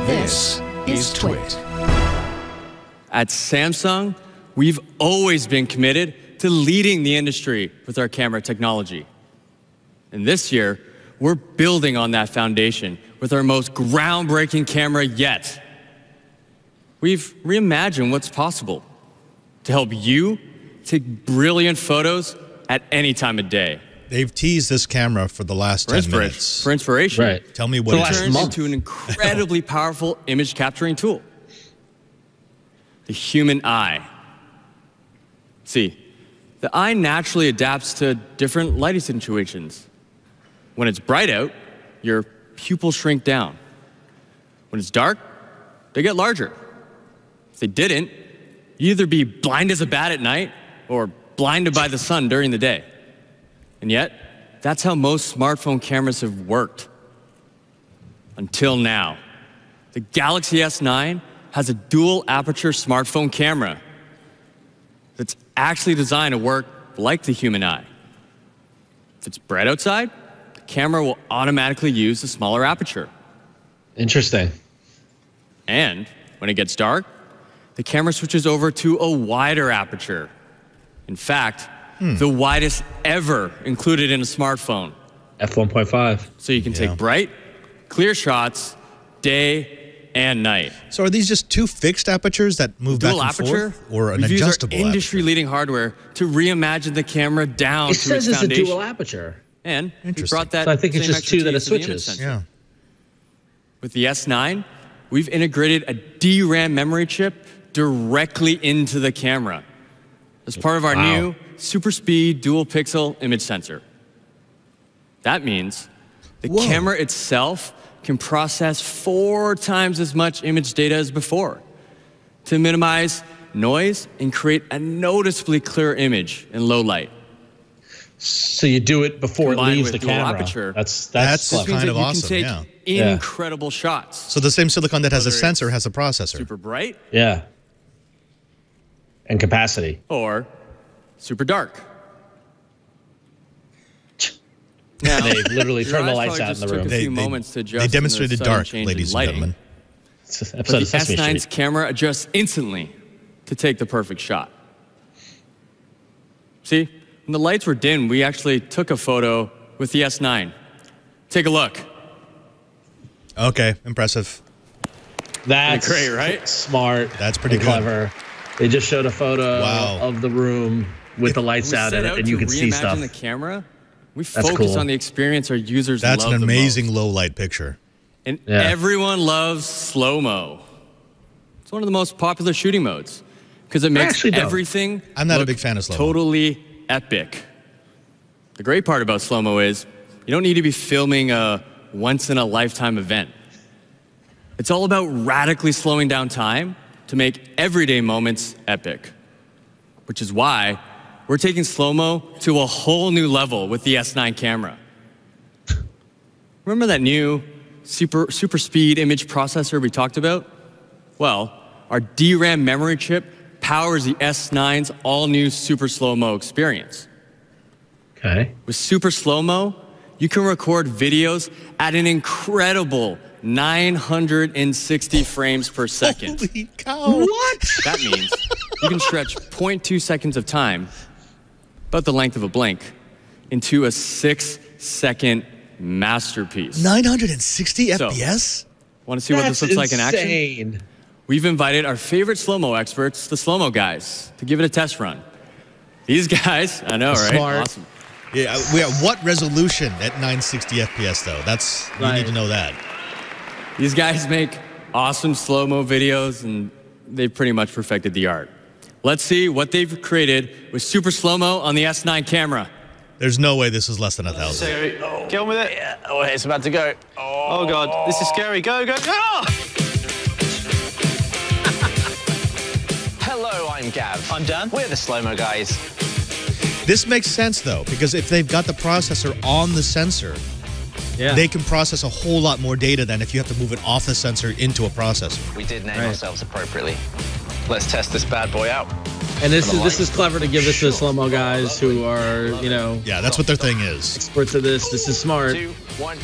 This is TWiT. At Samsung, we've always been committed to leading the industry with our camera technology. And this year, we're building on that foundation with our most groundbreaking camera yet. We've reimagined what's possible to help you take brilliant photos at any time of day. They've teased this camera for the last 10 minutes. For inspiration. Right. Tell me what it turns into an incredibly powerful image capturing tool. The human eye. See, the eye naturally adapts to different lighting situations. When it's bright out, your pupils shrink down. When it's dark, they get larger. If they didn't, you'd either be blind as a bat at night or blinded by the sun during the day. And yet, that's how most smartphone cameras have worked. Until now. The Galaxy S9 has a dual aperture smartphone camera that's actually designed to work like the human eye. If it's bright outside, the camera will automatically use the smaller aperture. Interesting. And when it gets dark, the camera switches over to a wider aperture. In fact, the widest ever included in a smartphone. F1.5. So you can take bright, clear shots, day and night. So are these just two fixed apertures that move back and forth? Or an adjustable aperture? Industry-leading hardware to reimagine the camera down to its foundation. It says it's a dual aperture. And we brought that so I think it's just two that it switches. Yeah. With the S9, we've integrated a DRAM memory chip directly into the camera as part of our new super speed dual pixel image sensor. That means the camera itself can process 4 times as much image data as before to minimize noise and create a noticeably clear image in low light. So you do it before it leaves the camera. Aperture. That's kind of awesome. You can take incredible shots. So the same silicon that has a sensor has a processor. Super bright. Yeah. And capacity. Or super dark. Now, they literally turned the lights out in the room. Took a few moments to adjust. They demonstrated dark, ladies and gentlemen. But the S9's camera adjusts instantly to take the perfect shot. See, when the lights were dim, we actually took a photo with the S9. Take a look. Okay, impressive. That's great, right? Smart. That's pretty clever. They just showed a photo of the room with the lights out in it, and you can see stuff. The camera. We focus on the experience our users love. That's an amazing low light picture. And everyone loves slow-mo. It's one of the most popular shooting modes because it makes everything I'm not a big fan of slow-mo. Totally epic. The great part about slow-mo is you don't need to be filming a once-in-a-lifetime event. It's all about radically slowing down time to make everyday moments epic, which is why we're taking slow-mo to a whole new level with the S9 camera. Remember that new super speed image processor we talked about? Well, our DRAM memory chip powers the S9's all-new super slow-mo experience. Okay. With super slow-mo, you can record videos at an incredible 960 frames per second. Holy cow. What? That means you can stretch 0.2 seconds of time, about the length of a blink, into a 6-second masterpiece. 960 FPS? Want to see what this looks like in action? We've invited our favorite slow-mo experts, the slow-mo guys, to give it a test run. These guys, I know, right? Smart. Awesome. Yeah, what resolution at 960 FPS though? That's you need to know that. These guys make awesome slow-mo videos, and they've pretty much perfected the art. Let's see what they've created with super slow-mo on the S9 camera. There's no way this is less than 1,000. Get on with it. Yeah. Oh, it's about to go. Oh, God. This is scary. Go, go, go. Hello, I'm Gav. I'm Dan. We're the slow-mo guys. This makes sense, though, because if they've got the processor on the sensor, they can process a whole lot more data than if you have to move it off the sensor into a processor. We did name ourselves appropriately. Let's test this bad boy out. And this is clever to give this to the slow-mo guys who are, you know... Yeah, that's what their thing is. Experts of this. This is smart. 2, 1.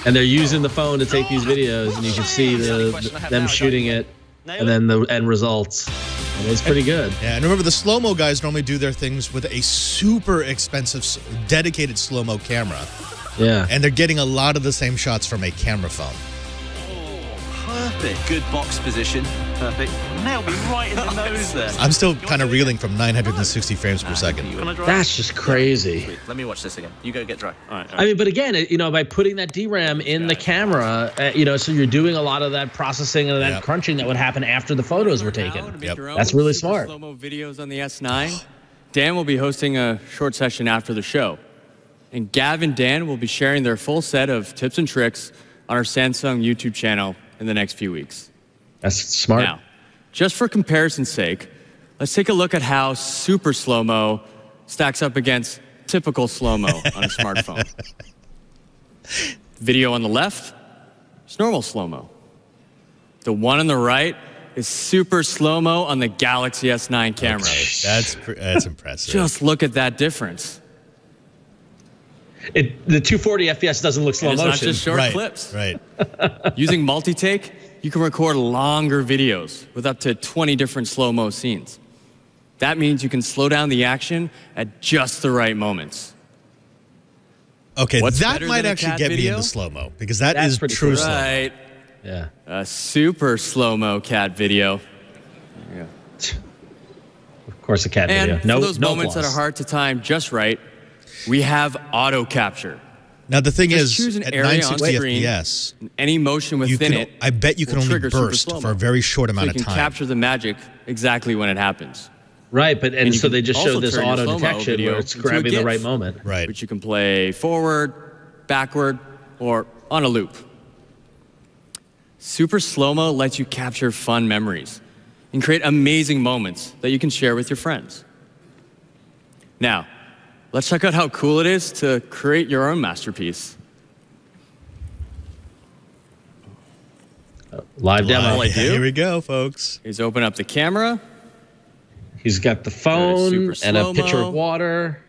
And they're using the phone to take these videos, and you can see them shooting it, and then the end results. And it's pretty good. Yeah, and remember, the slow-mo guys normally do their things with a super expensive, dedicated slow-mo camera. Yeah. And they're getting a lot of the same shots from a camera phone. Perfect. Good box position. Perfect. Nailed me right in the nose there. I'm still kind of reeling from 960 frames per second. That's just crazy. Wait, let me watch this again. You go get dry. All right. I mean, but again, you know, by putting that DRAM in the camera, you know, so you're doing a lot of that processing and that crunching that would happen after the photos were taken. That's really smart. Slow-mo videos on the S9. Dan will be hosting a short session after the show. And Gav and Dan will be sharing their full set of tips and tricks on our Samsung YouTube channel in the next few weeks. That's smart. Now, just for comparison's sake, let's take a look at how super slow-mo stacks up against typical slow-mo on a smartphone. Video on the left is normal slow-mo. The one on the right is super slow-mo on the Galaxy S9 camera. Okay, that's impressive. Just look at that difference. The 240 FPS doesn't look slow motion. It's not just short clips. Right. Using multi-take, you can record longer videos with up to 20 different slow-mo scenes. That means you can slow down the action at just the right moments. Okay, What's that better might than a actually cat get me video? into slow-mo, because that's That's pretty true cool. slow-mo. Right. Yeah. A super slow-mo cat video. Of course, a cat video. And for those moments that are hard to time just right, we have auto capture. Now, the thing Just is, choose an at area on 960 screen, FPS, any motion within it. I bet you can will only trigger super burst slow-mo. for a very short amount So of you can time. capture the magic exactly when it happens. Right, but And you so can they just also showed this turn your auto slow-mo detection video where it's into a grabbing the GIF. right moment. Right. Which you can play forward, backward, or on a loop. Super slow-mo lets you capture fun memories and create amazing moments that you can share with your friends. Now, let's check out how cool it is to create your own masterpiece. Live demo. All I do Here we go, folks. is open up the camera. He's got the phone super and a slow-mo. pitcher of water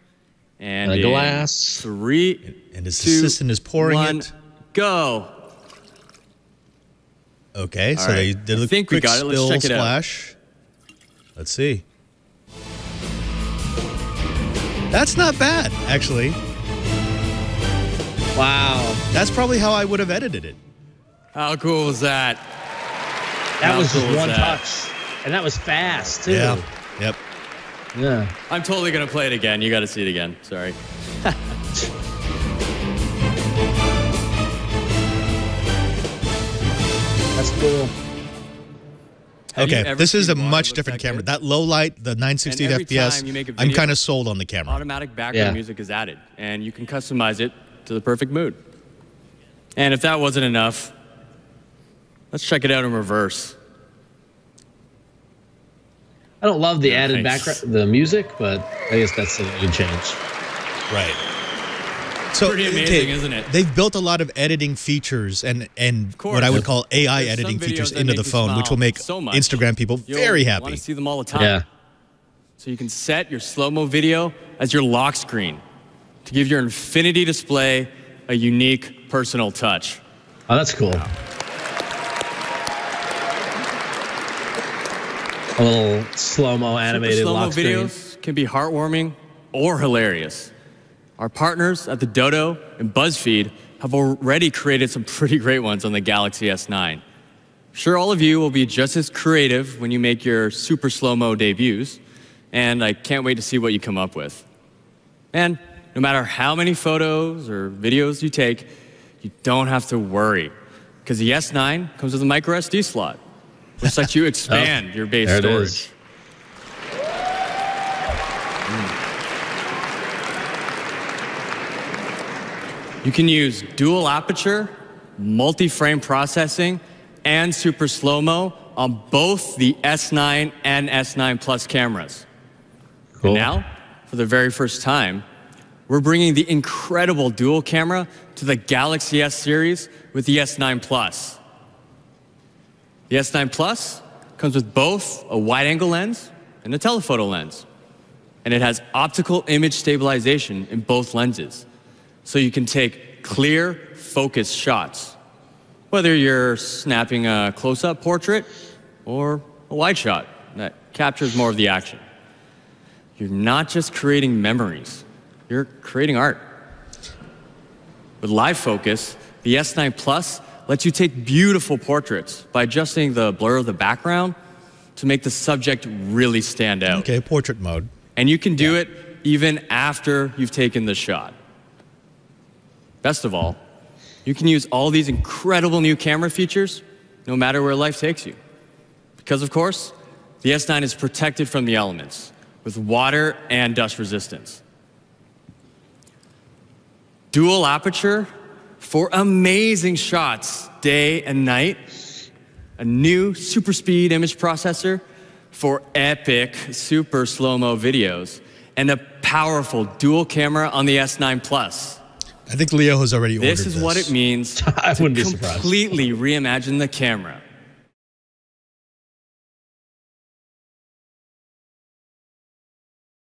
And and a in glass. 3, And his 2, assistant is pouring 1, it. go. Okay, so right. they did I a think we quick got it. Let's spill check it out. splash. Let's see. That's not bad, actually. Wow. That's probably how I would have edited it. How cool was that? That How was cool just is one that? touch. And that was fast, too. Yeah. Yep. Yeah. I'm totally going to play it again. You got to see it again. Sorry. That's cool. Have you Okay, ever this is a seen water much look different that camera. good? That low light, the 960 And every time FPS, you make a I'm video, kind of sold on the camera. Automatic background music is added, and you can customize it to the perfect mood. And if that wasn't enough, let's check it out in reverse. I don't love the added Nice. background, the music, but I guess that's a good change. Right. So Pretty amazing, isn't it? They've built a lot of editing features and course. what I would call AI There's editing some videos features that into make the you phone, which will smile make so much. Instagram people very You'll happy. want to see them all the time. Yeah. So you can set your slow-mo video as your lock screen to give your infinity display a unique personal touch. Oh, that's cool. A little slow-mo animated Super slow-mo lock screen. videos can be heartwarming or hilarious. Our partners at the Dodo and BuzzFeed have already created some pretty great ones on the Galaxy S9. I'm sure all of you will be just as creative when you make your super slow-mo debuts, and I can't wait to see what you come up with. And no matter how many photos or videos you take, you don't have to worry, because the S9 comes with a micro SD slot, which lets you expand your base there it storage. is. You can use dual aperture, multi-frame processing, and super slow-mo on both the S9 and S9 Plus cameras. Cool. And now, for the very first time, we're bringing the incredible dual camera to the Galaxy S series with the S9 Plus. The S9 Plus comes with both a wide-angle lens and a telephoto lens. And it has optical image stabilization in both lenses. So you can take clear, focused shots. Whether you're snapping a close-up portrait or a wide shot that captures more of the action. You're not just creating memories, you're creating art. With live focus, the S9 Plus lets you take beautiful portraits by adjusting the blur of the background to make the subject really stand out. Okay, portrait mode. And you can do it even after you've taken the shot. Best of all, you can use all these incredible new camera features no matter where life takes you. Because, of course, the S9 is protected from the elements with water and dust resistance. Dual aperture for amazing shots day and night. A new super speed image processor for epic super slow-mo videos. And a powerful dual camera on the S9 Plus. I think Leo has already ordered this. This is what it means I wouldn't be to completely reimagine the camera.